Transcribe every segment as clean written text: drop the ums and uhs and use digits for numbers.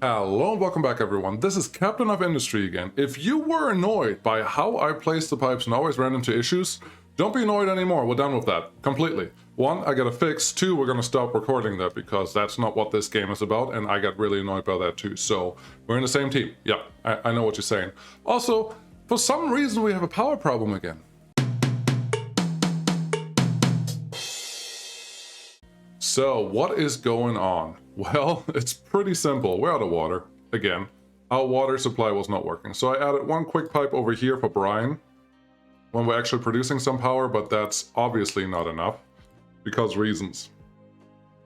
Hello and welcome back everyone, this is Captain of Industry again. If you were annoyed by how I placed the pipes and always ran into issues, don't be annoyed anymore, we're done with that, completely. One, I got a fix, two, we're gonna stop recording that because that's not what this game is about and I got really annoyed by that too. So, we're in the same team, yeah, I know what you're saying. Also, for some reason we have a power problem again. So, what is going on? Well, it's pretty simple. We're out of water, again. Our water supply was not working. So I added one quick pipe over here for brine when we're actually producing some power, but that's obviously not enough because reasons.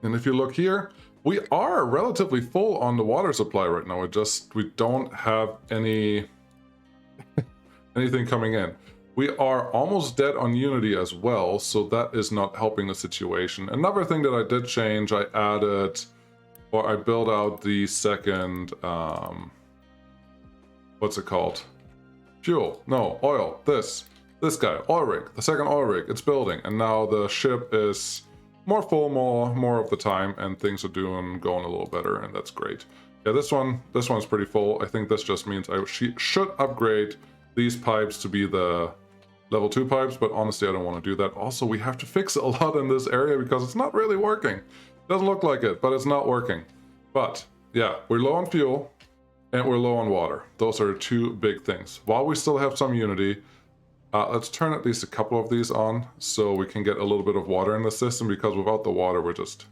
And if you look here, we are relatively full on the water supply right now. We don't have anything coming in. We are almost dead on Unity as well, so that is not helping the situation. Another thing that I did change, I built out the second, what's it called? Fuel, no, oil, this guy, oil rig, the second oil rig, it's building, and now the ship is more full, more of the time, and things are going a little better, and that's great. Yeah, this one's pretty full. I think this just means I should upgrade these pipes to be the level 2 pipes, but honestly I don't want to do that. Also, we have to fix a lot in this area because it's not really working. Doesn't look like it, but it's not working. But yeah, we're low on fuel and we're low on water. Those are two big things. While we still have some Unity, let's turn at least a couple of these on so we can get a little bit of water in the system, because without the water we're just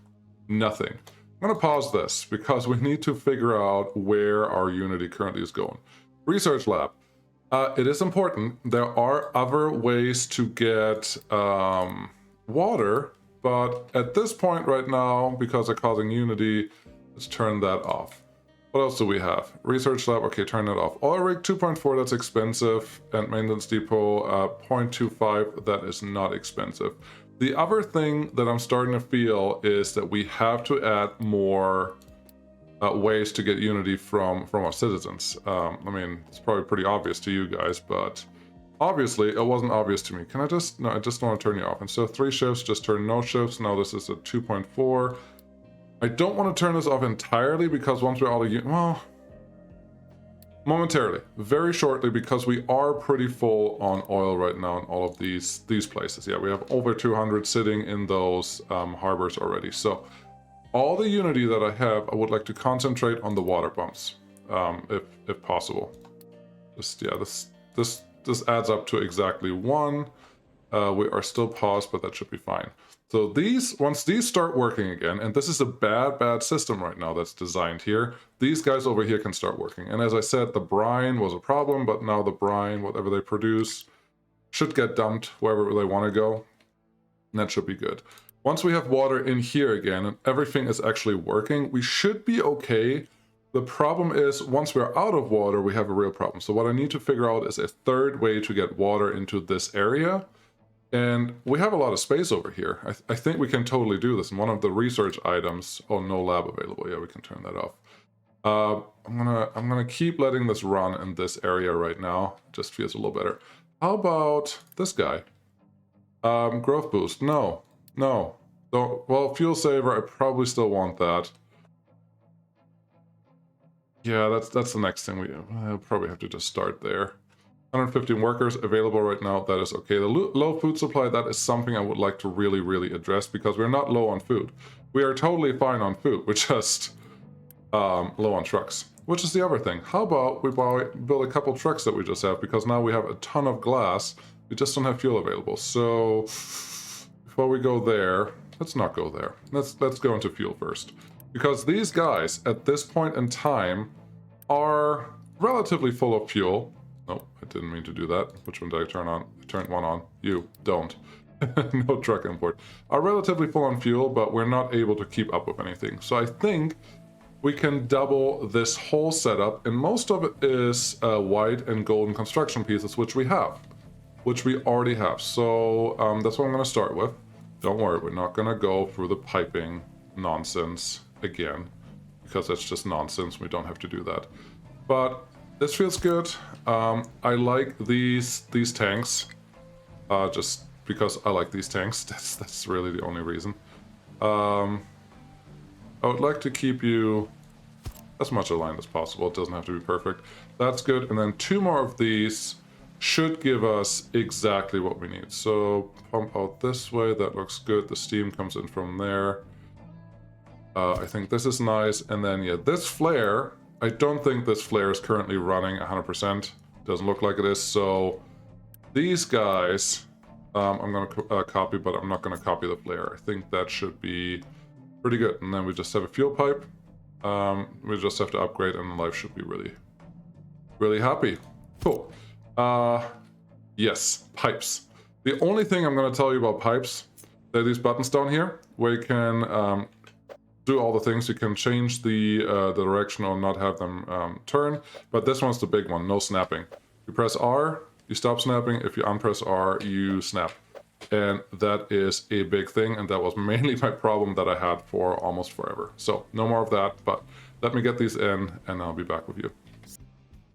nothing. I'm gonna pause this because we need to figure out where our Unity currently is going. Research lab. It is important. There are other ways to get water, but at this point right now, because they're causing Unity, let's turn that off. What else do we have? Research lab, okay, turn that off. Oil rig 2.4, that's expensive. And maintenance depot 0.25, that is not expensive. The other thing that I'm starting to feel is that we have to add more ways to get Unity from our citizens. I mean, it's probably pretty obvious to you guys, but obviously it wasn't obvious to me. Can I just, no, I just want to turn you off. Instead of 3 shifts, just turn no shifts. Now this is a 2.4. I don't want to turn this off entirely because once we're out of, well, momentarily, very shortly, because we are pretty full on oil right now in all of these places. Yeah, we have over 200 sitting in those harbors already. So all the Unity that I have, I would like to concentrate on the water pumps, if possible. Just, yeah, this adds up to exactly 1. We are still paused, but that should be fine. So once these start working again, and this is a bad system right now that's designed here, these guys over here can start working. And as I said, the brine was a problem, but now the brine, whatever they produce, should get dumped wherever they want to go, and that should be good. Once we have water in here again and everything is actually working, we should be okay. The problem is, once we're out of water, we have a real problem. So what I need to figure out is a third way to get water into this area. And we have a lot of space over here. I think we can totally do this. And one of the research items, oh, no lab available. Yeah, we can turn that off. I'm gonna keep letting this run in this area right now. Just feels a little better. How about this guy? Growth boost, no. No, don't. Well, fuel saver, I probably still want that. Yeah, that's the next thing I'll probably have to just start there. 115 workers available right now, that is okay. The low food supply, that is something I would like to really address, because we're not low on food. We are totally fine on food, we're just low on trucks, which is the other thing. How about we build a couple trucks that we just have, because now we have a ton of glass, we just don't have fuel available. So before we go there, let's not go there. Let's go into fuel first. Because these guys, at this point in time, are relatively full of fuel. No, I didn't mean to do that. Which one did I turn on? I turned one on. You don't. No truck import. Are relatively full on fuel, but we're not able to keep up with anything. So I think we can double this whole setup, and most of it is white and golden construction pieces, which we already have. So that's what I'm going to start with. Don't worry, we're not going to go through the piping nonsense again, because that's just nonsense. We don't have to do that. But this feels good. I like these tanks, just because I like these tanks. That's really the only reason. I would like to keep you as much aligned as possible. It doesn't have to be perfect. That's good. And then 2 more of these should give us exactly what we need. So pump out this way. That looks good. The steam comes in from there. I think this is nice. And then, yeah, this flare, I don't think this flare is currently running 100%. Doesn't look like it is. So these guys, I'm going to copy, but I'm not going to copy the flare. I think that should be pretty good. And then we just have a fuel pipe. We just have to upgrade and life should be really, really happy. Cool. Yes, pipes. The only thing I'm going to tell you about pipes, there are these buttons down here where you can do all the things. You can change the direction or not have them turn, but this one's the big one, no snapping. You press R, you stop snapping. If you unpress R, you snap. And that is a big thing, and that was mainly my problem that I had for almost forever. So no more of that, but let me get these in and I'll be back with you.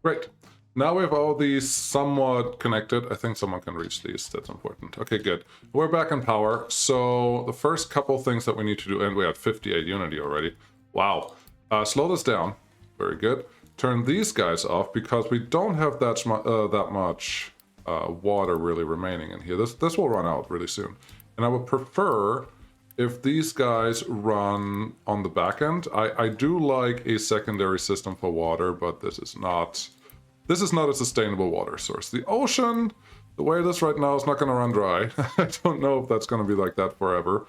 Great. Now we have all these somewhat connected. I think someone can reach these. That's important. Okay, good. We're back in power. So the first couple things that we need to do, and we had 58 unity already. Wow. Slow this down. Very good. Turn these guys off because we don't have that much water really remaining in here. This will run out really soon. And I would prefer if these guys run on the back end. I do like a secondary system for water, but this is not a sustainable water source. The ocean, the way it is right now, is not going to run dry. I don't know if that's going to be like that forever.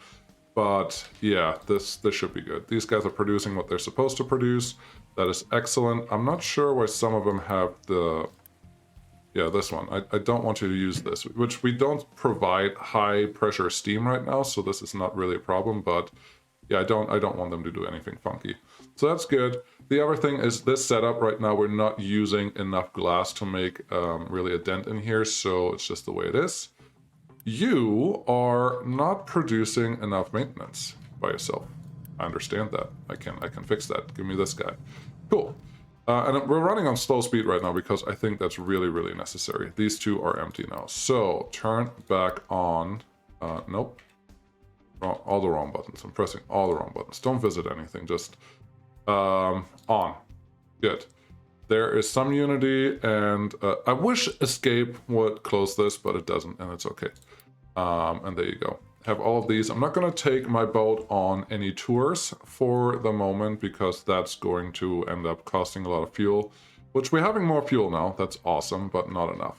But yeah, this should be good. These guys are producing what they're supposed to produce. That is excellent. I'm not sure why some of them have the... Yeah, this one. I don't want you to use this, which we don't provide high pressure steam right now, so this is not really a problem, but yeah, I don't want them to do anything funky. So that's good. The other thing is this setup right now, we're not using enough glass to make really a dent in here, so it's just the way it is. You are not producing enough maintenance by yourself. I understand that. I can fix that. Give me this guy. Cool. And we're running on slow speed right now because I think that's really, really necessary. These two are empty now. So turn back on. Nope. All the wrong buttons. I'm pressing all the wrong buttons. Don't visit anything. Just on. Good. There is some unity, and I wish escape would close this, but it doesn't, and it's okay. And there you go. Have all of these. I'm not going to take my boat on any tours for the moment because that's going to end up costing a lot of fuel, which we're having more fuel now. That's awesome, but not enough.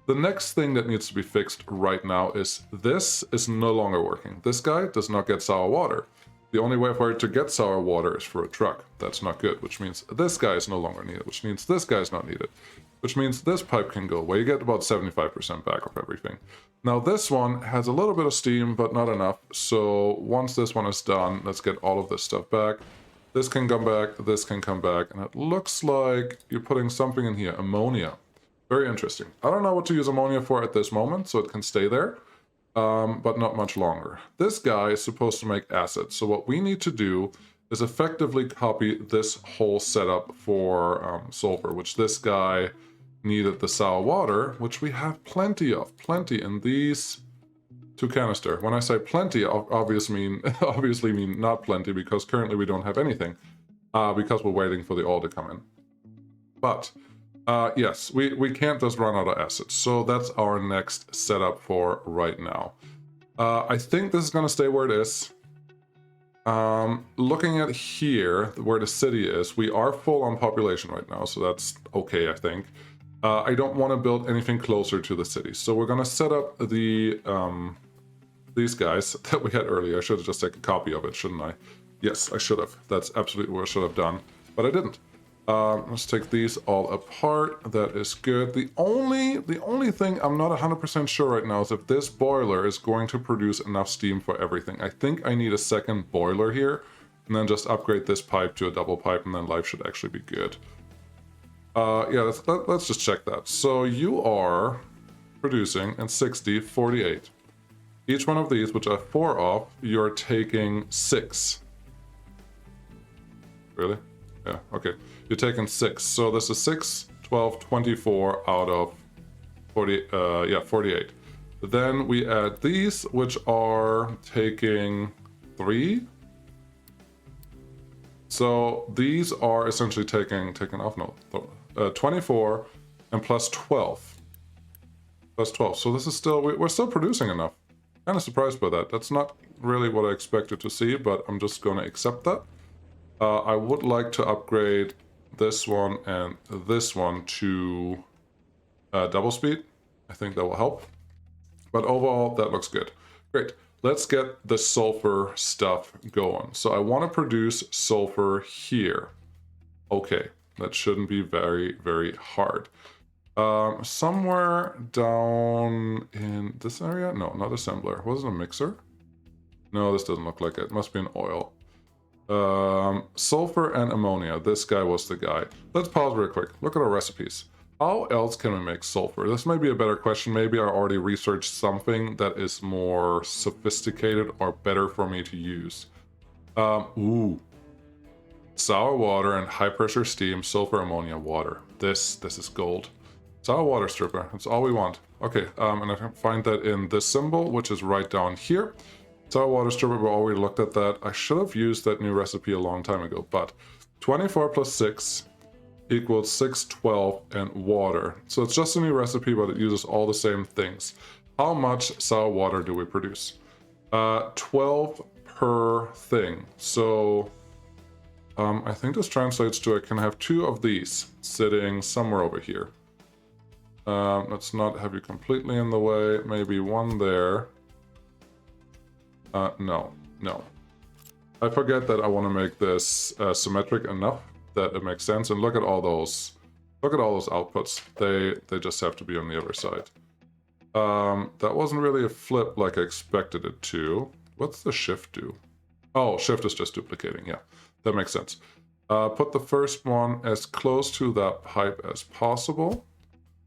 The next thing that needs to be fixed right now is this is no longer working. This guy does not get sour water. The only way for it to get sour water is for a truck. That's not good, which means this guy is no longer needed, which means this guy is not needed, which means this pipe can go away. You get about 75% back of everything. Now this one has a little bit of steam, but not enough. So once this one is done, let's get all of this stuff back. This can come back, this can come back, and it looks like you're putting something in here, ammonia. Very interesting. I don't know what to use ammonia for at this moment, so it can stay there, but not much longer. This guy is supposed to make acid. So what we need to do is effectively copy this whole setup for sulfur, which this guy needed the sour water, which we have plenty of, in these two canister. When I say plenty, obviously mean not plenty, because currently we don't have anything, because we're waiting for the oil to come in. But yes, we can't just run out of acid, so that's our next setup for right now. I think this is going to stay where it is. Looking at here, where the city is, we are full on population right now, so that's okay, I think. I don't want to build anything closer to the city, so we're going to set up the these guys that we had earlier. I should have just taken a copy of it, shouldn't I? Yes, I should have. That's absolutely what I should have done, but I didn't. Let's take these all apart. That is good. The only thing I'm not 100% sure right now is if this boiler is going to produce enough steam for everything. I think I need a second boiler here, and then just upgrade this pipe to a double pipe, and then life should actually be good. Yeah, let's just check that. So you are producing in 60, 48. Each one of these, which I have 4 of, you're taking 6. Really? Yeah, okay. You're taking 6. So this is 6, 12, 24 out of 48. Then we add these, which are taking 3. So these are essentially taking off. No, 24 and plus 12. Plus 12. So this is still, we're still producing enough. Kind of surprised by that. That's not really what I expected to see, but I'm just going to accept that. I would like to upgrade this one and this one to double speed. I think that will help. But overall, that looks good. Great. Let's get the sulfur stuff going. So I want to produce sulfur here. Okay, that shouldn't be very, very hard. Somewhere down in this area? No, not assembler. Was it a mixer? No, this doesn't look like it. It must be an oil. Sulfur and ammonia. This guy was the guy. Let's pause real quick. Look at our recipes. How else can we make sulfur? This may be a better question. Maybe I already researched something that is more sophisticated or better for me to use. Sour water and high pressure steam, sulfur, ammonia, water. This is gold. Sour water stripper. That's all we want. Okay, and I can find that in this symbol, which is right down here. Sour water stripper, we already looked at that. I should have used that new recipe a long time ago, but 24 plus 6 equals 612 and water. So it's just a new recipe, but it uses all the same things. How much sour water do we produce? 12 per thing. So I think this translates to I can have 2 of these sitting somewhere over here. Let's not have you completely in the way. Maybe 1 there. No. I forget that I want to make this symmetric enough that it makes sense. And look at all those outputs. They just have to be on the other side. That wasn't really a flip like I expected it to. What's the shift do? Oh, shift is just duplicating. Yeah, that makes sense. Put the first one as close to that pipe as possible.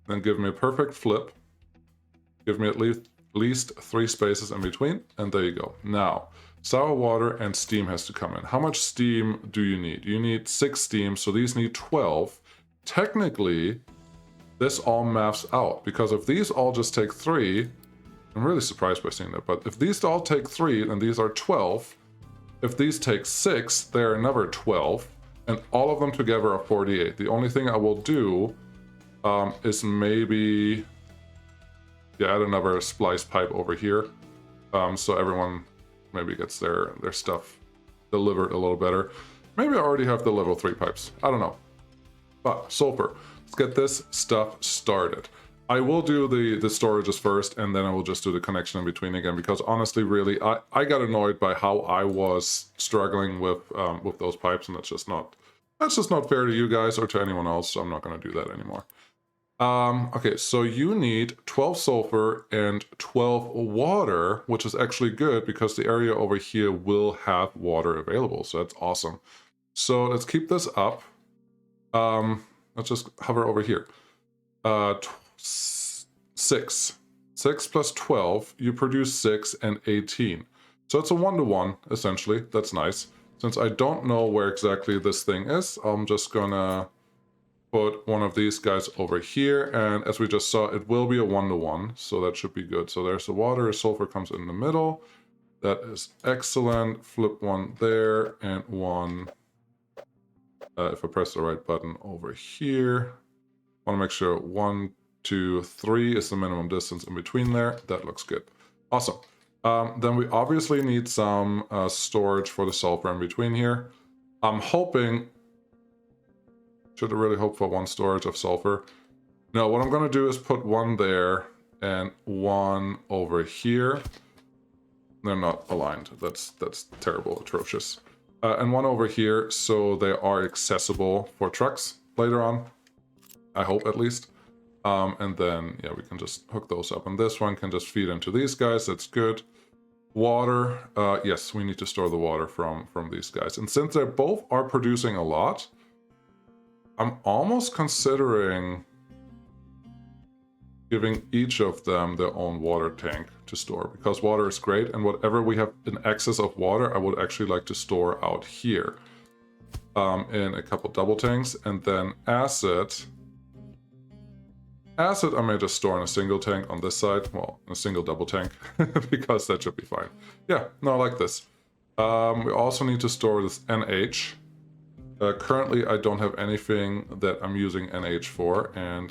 Then give me a perfect flip. Give me at least 3 spaces in between, and there you go. Now, sour water and steam has to come in. How much steam do you need? You need 6 steam, so these need 12. Technically, this all maps out, because if these all just take 3, I'm really surprised by seeing that, but if these all take 3, then these are 12. If these take 6, they're another 12, and all of them together are 48. The only thing I will do is maybe add another splice pipe over here, so everyone maybe gets their stuff delivered a little better. Maybe I already have the level 3 pipes. I don't know. But sulfur. Let's get this stuff started. I will do the storages first, and then I will just do the connection in between again, because honestly, really, I got annoyed by how I was struggling with those pipes, and that's just not fair to you guys or to anyone else, so I'm not going to do that anymore. Okay, so you need 12 sulfur and 12 water, which is actually good because the area over here will have water available, so that's awesome. So let's keep this up. Let's just hover over here. 6 plus 12, you produce 6 and 18. So it's a 1-to-1, essentially. That's nice. Since I don't know where exactly this thing is, I'm just gonna put one of these guys over here, and as we just saw, it will be a 1-to-1, so that should be good. So there's the water, sulfur comes in the middle. That is excellent. Flip one there, and one, if I press the right button over here. Want to make sure 1, 2, 3 is the minimum distance in between there. That looks good. Awesome. Then we obviously need some storage for the sulfur in between here. I'm hoping... Should have really hoped for 1 storage of sulfur. No, what I'm going to do is put 1 there and 1 over here. They're not aligned. That's terrible, atrocious. And 1 over here, so they are accessible for trucks later on. I hope, at least. And then, yeah, we can just hook those up. And this one can just feed into these guys. That's good. Water. Yes, we need to store the water from these guys. And since they both are producing a lot, I'm almost considering giving each of them their own water tank to store, because water is great, and whatever we have in excess of water, I would actually like to store out here in a couple double tanks. And then acid I may just store in a single tank on this side, well, a single double tank, because that should be fine. Yeah, no, I like this. We also need to store this NH. Currently, I don't have anything that I'm using NH for, and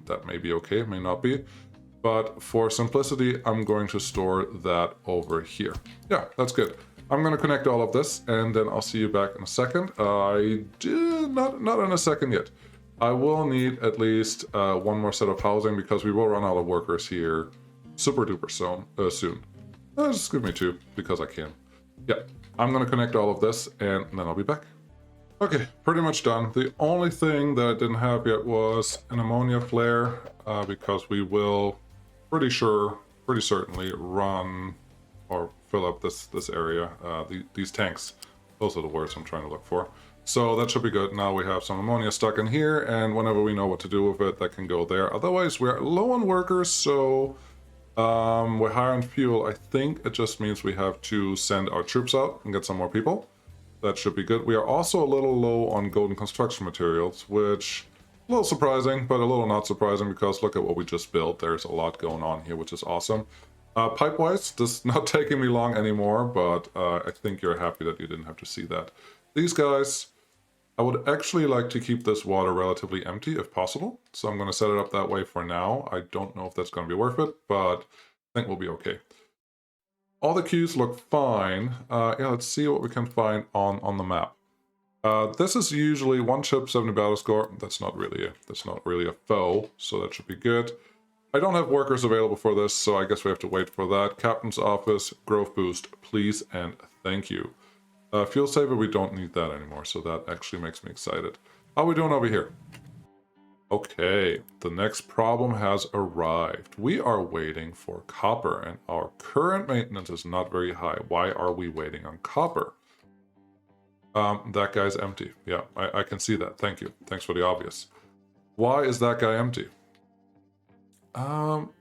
that may be okay, may not be. But for simplicity, I'm going to store that over here. Yeah, that's good. I'm going to connect all of this, and then I'll see you back in a second. Not in a second yet. I will need at least one more set of housing because we will run out of workers here super duper soon. Just give me 2 because I can. Yeah, I'm going to connect all of this, and then I'll be back. Okay, pretty much done. The only thing that I didn't have yet was an ammonia flare because we will pretty certainly run or fill up this area, these tanks. Those are the words I'm trying to look for. So that should be good. Now we have some ammonia stuck in here, and whenever we know what to do with it, that can go there. Otherwise, we're low on workers, so we're high on fuel. I think it just means we have to send our troops out and get some more people. That should be good. We are also a little low on golden construction materials, which a little surprising, but a little not surprising because look at what we just built. There's a lot going on here, which is awesome. Pipe-wise, this is not taking me long anymore, but I think you're happy that you didn't have to see that. These guys, I would actually like to keep this water relatively empty if possible, so I'm going to set it up that way for now. I don't know if that's going to be worth it, but I think we'll be okay. All the queues look fine. Yeah, let's see what we can find on the map. This is usually 1 ship, 70 battle score. That's not really a foe, so that should be good. I don't have workers available for this, so I guess we have to wait for that. Captain's office, growth boost, please and thank you. Fuel saver, we don't need that anymore, so that actually makes me excited. How are we doing over here? Okay, the next problem has arrived. We are waiting for copper, and our current maintenance is not very high. Why are we waiting on copper? That guy's empty. Yeah, I can see that. Thank you. Thanks for the obvious. Why is that guy empty? Well,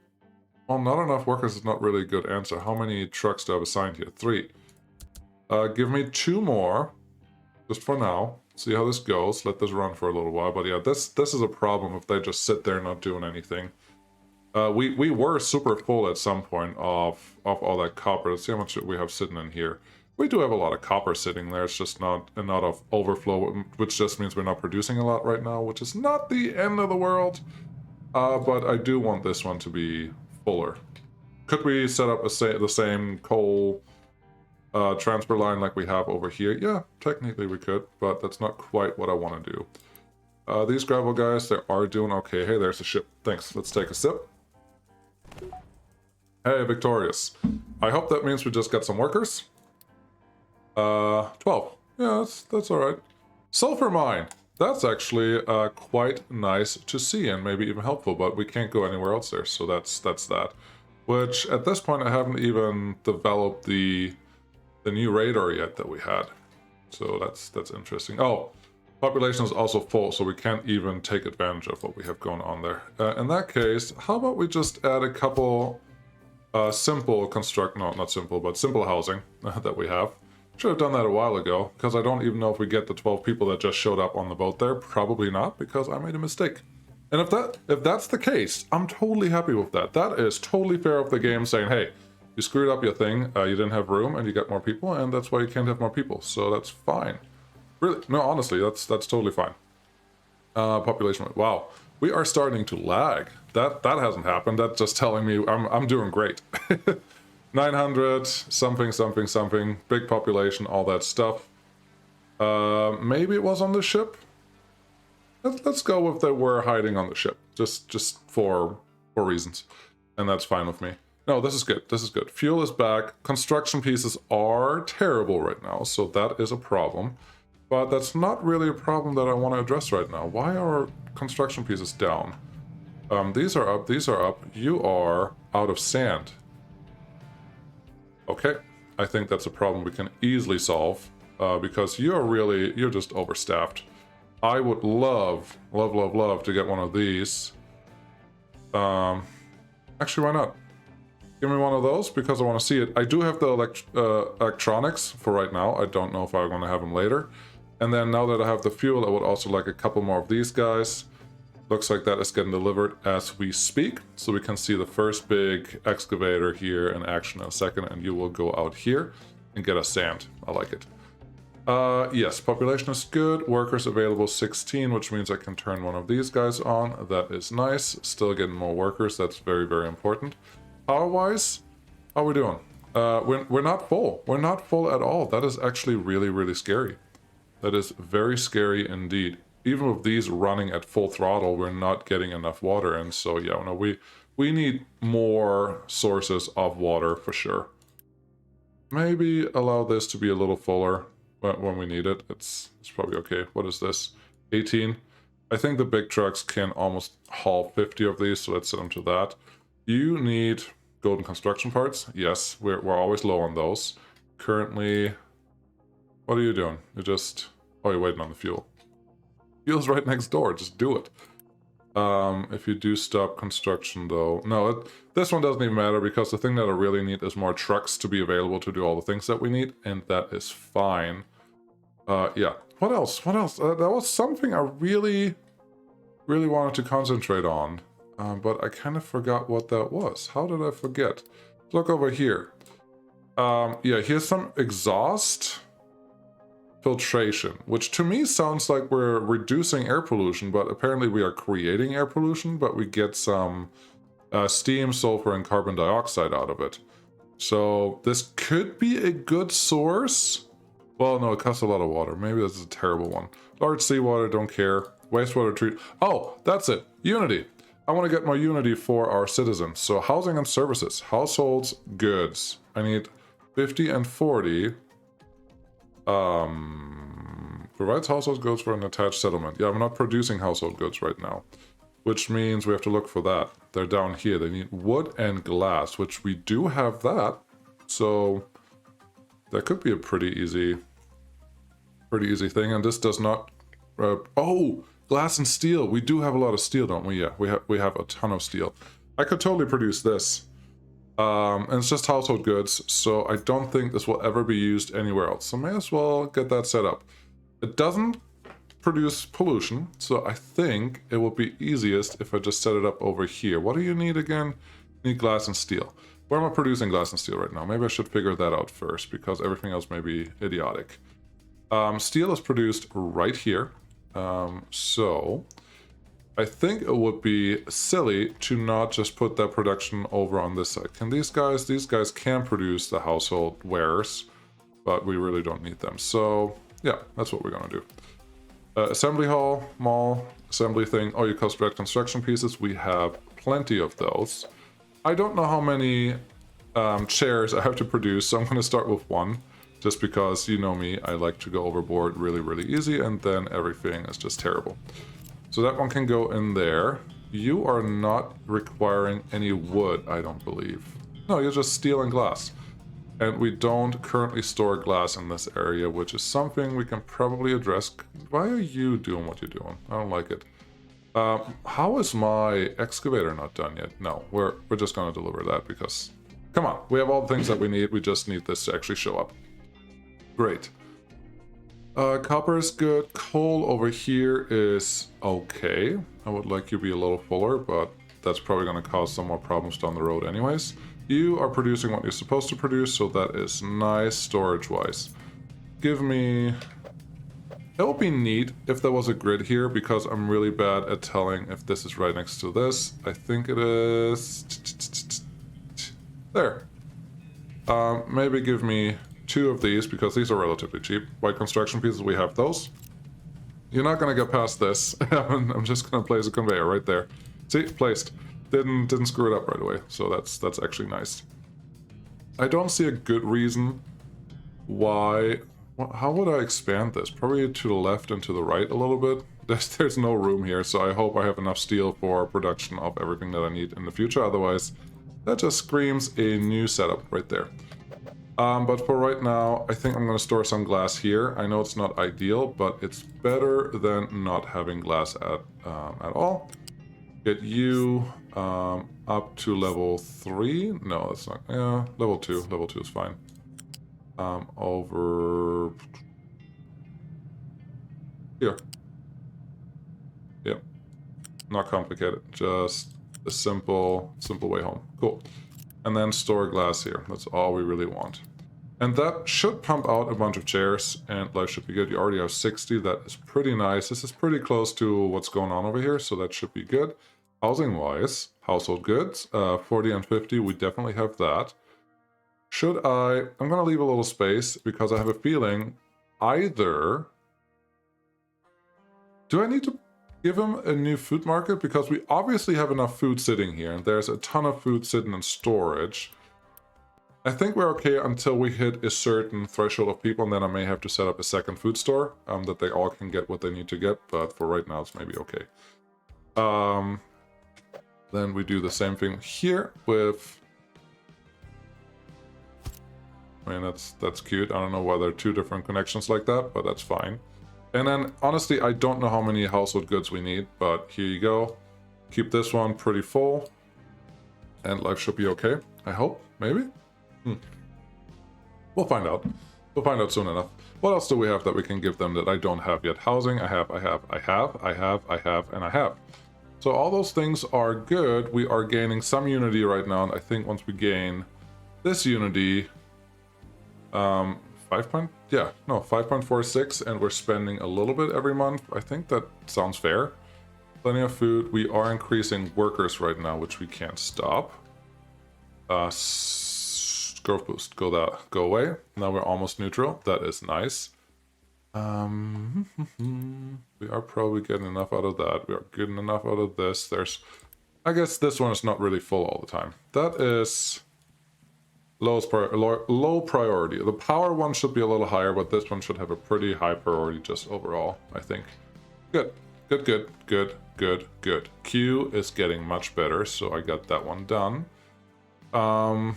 not enough workers is not really a good answer. How many trucks do I have assigned here? 3. Give me 2 more, just for now. See how this goes. Let this run for a little while. But yeah, this is a problem if they just sit there not doing anything. We were super full at some point of all that copper. Let's see how much we have sitting in here. We do have a lot of copper sitting there. It's just not of overflow, which just means we're not producing a lot right now, which is not the end of the world. But I do want this one to be fuller. Could we set up the same coal transfer line like we have over here? Yeah, technically we could, but that's not quite what I want to do. These gravel guys, they are doing okay. Hey, there's a ship. Thanks. Let's take a sip. Hey, victorious. I hope that means we just got some workers. 12. Yeah, that's all right. Sulfur mine. That's actually quite nice to see and maybe even helpful, but we can't go anywhere else there, so that's that. Which, at this point, I haven't even developed the new radar yet that we had. So that's interesting. Oh, population is also full, so we can't even take advantage of what we have going on there. In that case, how about we just add a couple simple housing that we have. Should have done that a while ago, because I don't even know if we get the 12 people that just showed up on the boat there. Probably not, because I made a mistake. And if that's the case, I'm totally happy with that. That is totally fair of the game saying, hey, you screwed up your thing, you didn't have room, and you got more people, and that's why you can't have more people. So that's fine. Really, no, honestly, that's totally fine. Population, wow. We are starting to lag. That hasn't happened. That's just telling me I'm doing great. 900, something, big population, all that stuff. Maybe it was on the ship? Let's go with they were hiding on the ship, just for reasons. And that's fine with me. No, this is good, this is good. Fuel is back. Construction pieces are terrible right now, so that is a problem. But that's not really a problem that I want to address right now. Why are construction pieces down? These are up, these are up. You are out of sand. Okay, I think that's a problem we can easily solve because you're just overstaffed. I would love to get one of these. Actually, why not? Give me one of those because I want to see it. I do have the electronics for right now. I don't know if I'm going to have them later. And then now that I have the fuel, I would also like a couple more of these guys. Looks like that is getting delivered as we speak. So we can see the first big excavator here in action in a second, and you will go out here and get us sand. I like it. Yes, population is good. Workers available 16, which means I can turn one of these guys on. That is nice. Still getting more workers. That's very, very important. Power-wise, how are we doing? We're not full. We're not full at all. That is actually really, really scary. That is very scary indeed. Even with these running at full throttle, we're not getting enough water. And so, yeah, no, we need more sources of water for sure. Maybe allow this to be a little fuller when we need it. It's probably okay. What is this? 18. I think the big trucks can almost haul 50 of these, so let's set them to that. You need golden construction parts. Yes, we're always low on those. Currently, what are you doing? You're just... Oh, you're waiting on the fuel. Fuel's right next door. Just do it. If you do stop construction, though... No, this one doesn't even matter, because the thing that I really need is more trucks to be available to do all the things that we need, and that is fine. Yeah. What else? What else? That was something I really, really wanted to concentrate on, but I kind of forgot what that was. How did I forget? Look over here. Yeah, here's some exhaust filtration, which to me sounds like we're reducing air pollution, but apparently we are creating air pollution, but we get some steam, sulfur, and carbon dioxide out of it. So this could be a good source. Well, no, it costs a lot of water. Maybe this is a terrible one. Large seawater, don't care. Wastewater treat. Oh, that's it. Unity. I want to get more unity for our citizens. So housing and services. Households, goods. I need 50 and 40. Provides household goods for an attached settlement. Yeah, I'm not producing household goods right now, which means we have to look for that. They're down here. They need wood and glass, which we do have that. So that could be a pretty easy thing. And this does not... oh, glass and steel. We do have a lot of steel, don't we? Yeah, we have a ton of steel. I could totally produce this. And it's just household goods, so I don't think this will ever be used anywhere else. So may as well get that set up. It doesn't produce pollution, so I think it will be easiest if I just set it up over here. What do you need again? You need glass and steel. Where am I producing glass and steel right now? Maybe I should figure that out first, because everything else may be idiotic. Steel is produced right here. So I think it would be silly to not just put that production over on this side. Can these guys can produce the household wares, but we really don't need them. So yeah, that's what we're gonna do. Assembly hall, mall, assembly thing. Oh, you construct construction pieces. We have plenty of those. I don't know how many chairs I have to produce, so I'm gonna start with one. Just because, you know me, I like to go overboard really, really easy, and then everything is just terrible. So that one can go in there. You are not requiring any wood, I don't believe. No, you're just steel and glass. And we don't currently store glass in this area, which is something we can probably address. Why are you doing what you're doing? I don't like it. How is my excavator not done yet? No, we're just gonna deliver that because... Come on, we have all the things that we need. We just need this to actually show up. Great. Copper is good. Coal over here is okay. I would like you to be a little fuller, but that's probably going to cause some more problems down the road anyways. You are producing what you're supposed to produce, so that is nice storage-wise. Give me... That would be neat if there was a grid here, because I'm really bad at telling if this is right next to this. I think it is... There. Maybe give me 2 of these, because these are relatively cheap. White construction pieces, we have those. You're not gonna get past this. I'm just gonna place a conveyor right there. See, placed. Didn't screw it up right away, so that's actually nice. I don't see a good reason why... How would I expand this? Probably to the left and to the right a little bit. There's no room here, so I hope I have enough steel for production of everything that I need in the future. Otherwise, that just screams a new setup right there. But for right now, I think I'm going to store some glass here. I know it's not ideal, but it's better than not having glass at all. Get you up to level 3. No, that's not... Yeah, level 2. Level 2 is fine. Over... Here. Yep. Not complicated. Just a simple way home. Cool. And then store glass here. That's all we really want. And that should pump out a bunch of chairs, and life should be good. You already have 60. That is pretty nice. This is pretty close to what's going on over here, so that should be good. Housing-wise, household goods, 40 and 50, we definitely have that. Should I... I'm going to leave a little space, because I have a feeling either... Do I need to give him a new food market? Because we obviously have enough food sitting here, and there's a ton of food sitting in storage. I think we're okay until we hit a certain threshold of people, and then I may have to set up a second food store that they all can get what they need to get, but for right now it's maybe okay. Then we do the same thing here with... I mean, that's cute. I don't know why there are two different connections like that, but that's fine. And then, honestly, I don't know how many household goods we need, but here you go. Keep this one pretty full, and life should be okay, I hope, maybe? We'll find out. We'll find out soon enough. What else do we have that we can give them that I don't have yet? Housing, I have, and I have. So all those things are good. We are gaining some unity right now, and I think once we gain this unity, 5.46, and we're spending a little bit every month. I think that sounds fair. Plenty of food. We are increasing workers right now, which we can't stop. Growth boost, go away. Now we're almost neutral. That is nice. We are probably getting enough out of that. We are getting enough out of this. There's, I guess this one is not really full all the time. That is low priority. The power one should be a little higher, but this one should have a pretty high priority just overall, I think. Good. Q is getting much better, so I got that one done. Down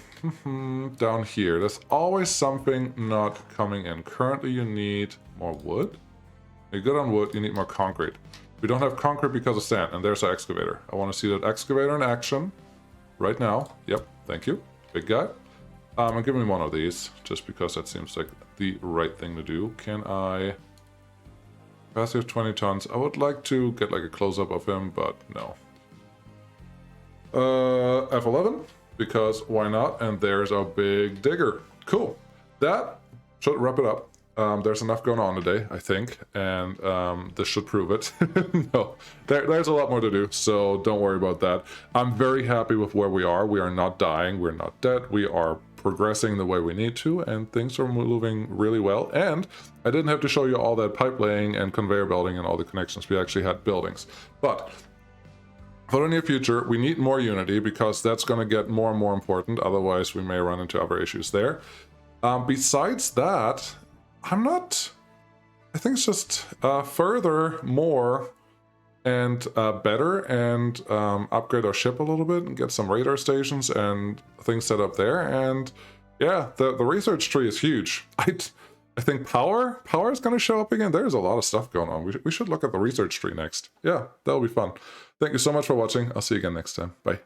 here, there's always something not coming in. Currently, you need more wood. You're good on wood, you need more concrete. We don't have concrete because of sand, and there's our excavator. I want to see that excavator in action right now. Yep, thank you, big guy. And give me one of these, just because that seems like the right thing to do. Can I... Capacity of 20 tons. I would like to get like a close-up of him, but no. F11. Because why not? And there's our big digger. Cool. That should wrap it up. There's enough going on today, I think, and this should prove it. No, there's a lot more to do, so don't worry about that. I'm very happy with where we are. We are not dying. We're not dead. We are progressing the way we need to, and things are moving really well. And I didn't have to show you all that pipe laying and conveyor belting and all the connections. We actually had buildings. But for the near future, we need more unity because that's going to get more and more important. Otherwise, we may run into other issues there. Besides that, I think it's just further, more, and better, and upgrade our ship a little bit and get some radar stations and things set up there. And yeah, the research tree is huge. I think power is going to show up again. There's a lot of stuff going on. We should look at the research tree next. Yeah, that'll be fun. Thank you so much for watching. I'll see you again next time. Bye.